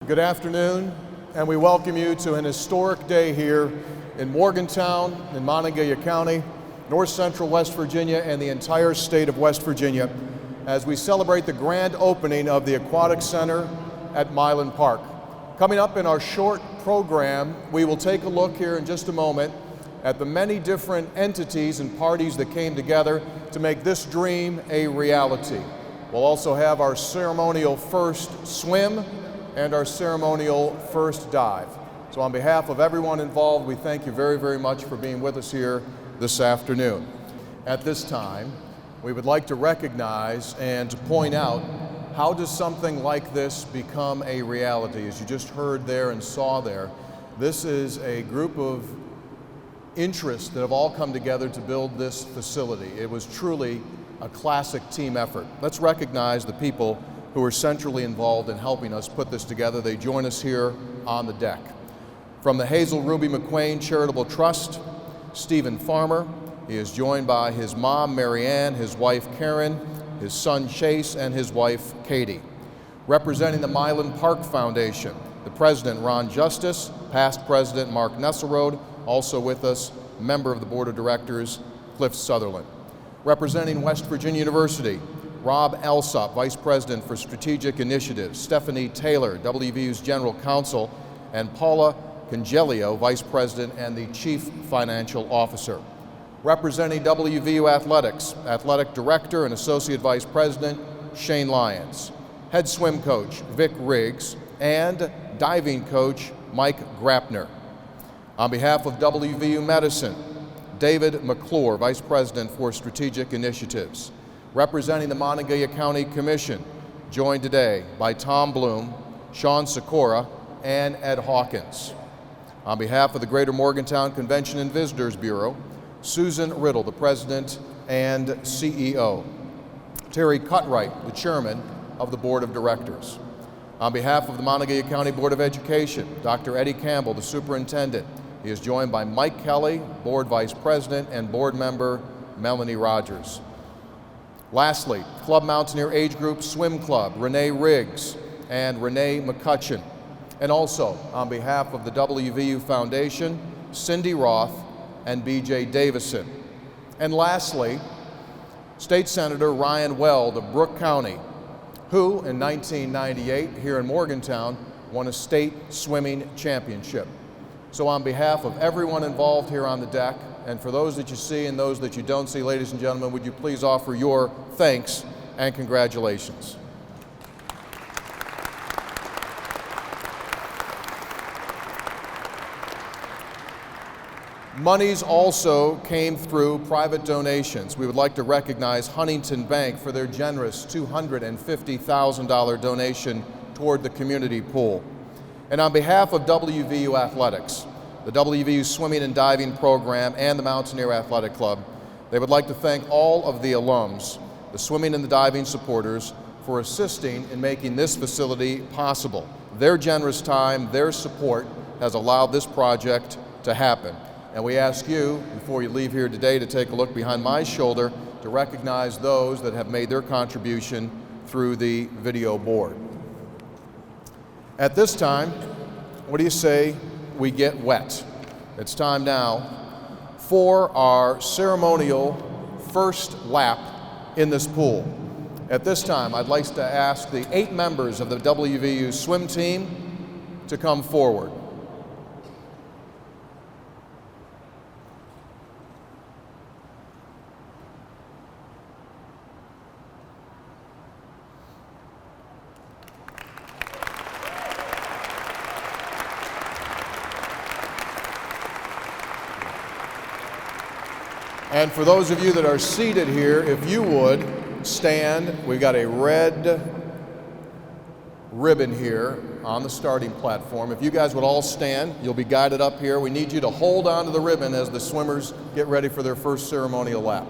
Good afternoon, and we welcome you to an historic day here in Morgantown, in Montague County, North Central West Virginia, and the entire state of West Virginia as we celebrate the grand opening of the Aquatic Center at Mylan Park. Coming up in our short program, we will take a look here in just a moment at the many different entities and parties that came together to make this dream a reality. We'll also have our ceremonial first swim and our ceremonial first dive. So on behalf of everyone involved, we thank you very, very much for being with us here this afternoon. At this time, we would like to recognize and to point out how does something like this become a reality. As you just heard there and saw there, this is a group of interests that have all come together to build this facility. It was truly a classic team effort. Let's recognize the people who are centrally involved in helping us put this together. They join us here on the deck. From the Hazel Ruby McQuain Charitable Trust, Stephen Farmer. He is joined by his mom, Mary Ann, his wife, Karen, his son, Chase, and his wife, Katie. Representing the Mylan Park Foundation, the president, Ron Justice, past president, Mark Nesselrode, also with us, member of the board of directors, Cliff Sutherland. Representing West Virginia University, Rob Alsop, Vice President for Strategic Initiatives, Stephanie Taylor, WVU's General Counsel, and Paula Congelio, Vice President and the Chief Financial Officer. Representing WVU Athletics, Athletic Director and Associate Vice President, Shane Lyons. Head swim coach, Vic Riggs, and diving coach, Mike Grappner. On behalf of WVU Medicine, David McClure, Vice President for Strategic Initiatives. Representing the Montague County Commission, joined today by Tom Bloom, Sean Sikora, and Ed Hawkins. On behalf of the Greater Morgantown Convention and Visitors Bureau, Susan Riddle, the President and CEO. Terry Cutright, the Chairman of the Board of Directors. On behalf of the Montague County Board of Education, Dr. Eddie Campbell, the Superintendent. He is joined by Mike Kelly, Board Vice President, and Board Member Melanie Rogers. Lastly, Club Mountaineer Age Group Swim Club, Renee Riggs and Renee McCutcheon. And also, on behalf of the WVU Foundation, Cindy Roth and BJ Davison. And lastly, State Senator Ryan Weld of Brooke County, who in 1998 here in Morgantown won a state swimming championship. So on behalf of everyone involved here on the deck, and for those that you see and those that you don't see, ladies and gentlemen, would you please offer your thanks and congratulations. Monies also came through private donations. We would like to recognize Huntington Bank for their generous $250,000 donation toward the community pool. And on behalf of WVU Athletics, the WVU Swimming and Diving Program, and the Mountaineer Athletic Club, they would like to thank all of the alums, the swimming and the diving supporters, for assisting in making this facility possible. Their generous time, their support has allowed this project to happen. And we ask you, before you leave here today, to take a look behind my shoulder to recognize those that have made their contribution through the video board. At this time, what do you say we get wet? It's time now for our ceremonial first lap in this pool. At this time, I'd like to ask the 8 members of the WVU swim team to come forward. And for those of you that are seated here, if you would stand, we've got a red ribbon here on the starting platform. If you guys would all stand, you'll be guided up here. We need you to hold on to the ribbon as the swimmers get ready for their first ceremonial lap.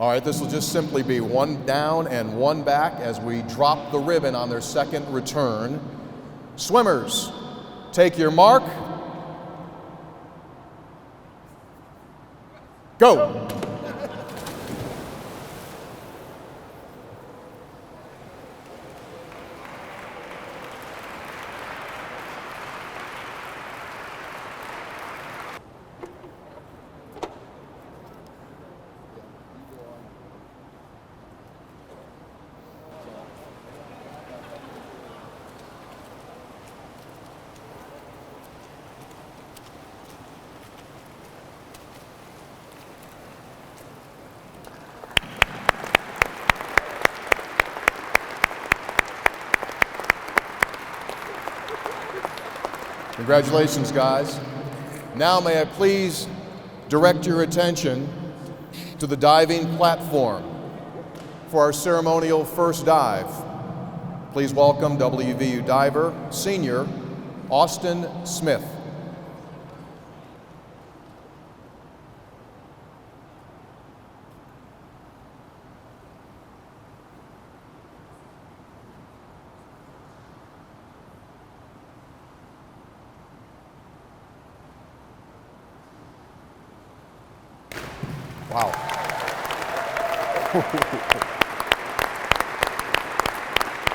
All right, this will just simply be one down and one back as we drop the ribbon on their second return. Swimmers, take your mark. Go. Congratulations, guys. Now may I please direct your attention to the diving platform for our ceremonial first dive. Please welcome WVU diver, senior, Austin Smith. Wow.